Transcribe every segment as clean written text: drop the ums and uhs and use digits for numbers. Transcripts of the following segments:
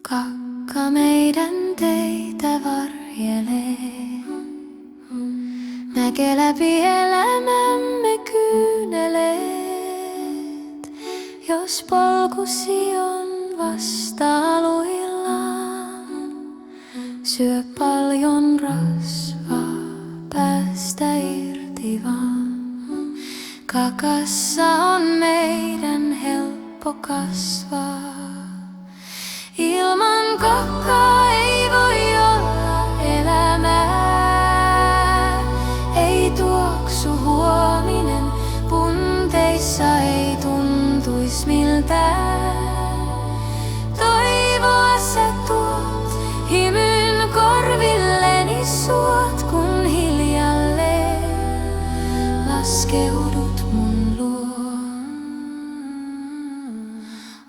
Kakka meidän teitä varjelee. Näkee läpi elämämme kyyneleet. Jos polkusi on vasta aluillaan, syö paljon rasvaa, päästä irti vaan. Kakassa on meidän helppo kasvaa. Ilman kakkaa ei voi olla elämää. Ei tuoksu huominen, punteissa ei tuntuis miltään. Toivoa sä tuot, hymyn korvilleni suot, kun hiljalleen laskeudut mun luo.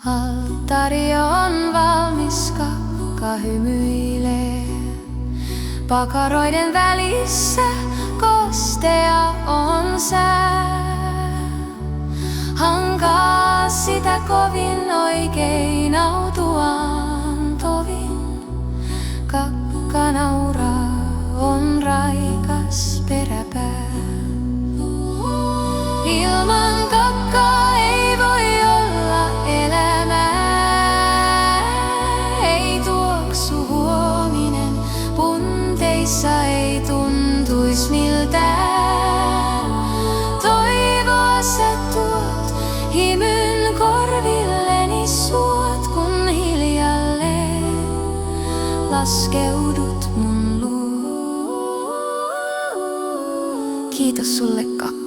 Alttari on valmis, kakka hymyilee. Pakaroiden välissä kostea on sää. Hankaa sitä kovin oikein autuaan tovin. Kakka nauraa, on raikas peräpää. Ilman kakkaa ei voi olla elämää. Ei tuoksu huominen, punteissa ei tuntuis miltään. Toivoa sä tuot, hymyn korvilleni suot, kun hiljalleen laskeudut mun luo. Kiitos sulle, kakka.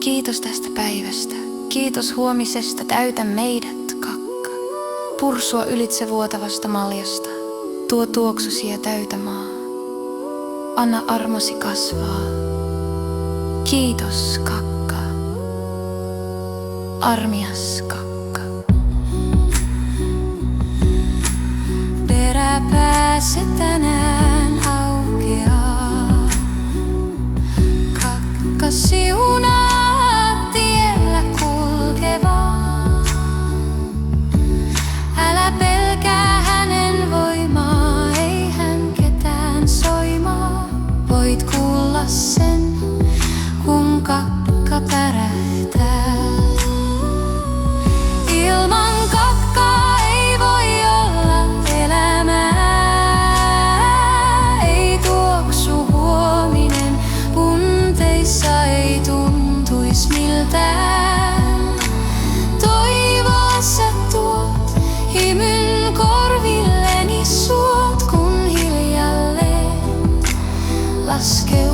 Kiitos tästä päivästä. Kiitos huomisesta, täytä meidät, kakka. Pursua ylitse vuotavasta maljasta. Tuo tuoksusi ja täytä maa. Anna armosi kasvaa. Kiitos, kakka. Armias, kakka. Peräpäässä tänään aukeaa. Kakka siunaa tiellä kulkevaa. Älä pelkää hänen voimaa, ei hän ketään soimaa. Voit kuulla sen, kun kakka pärähtää. Ilman kakkaa ei voi olla elämää. Ei tuoksu huominen, punteissa ei tuntuis miltään. Toivoa sä tuot, hymyn korvilleni suot, kun hiljalleen laskee.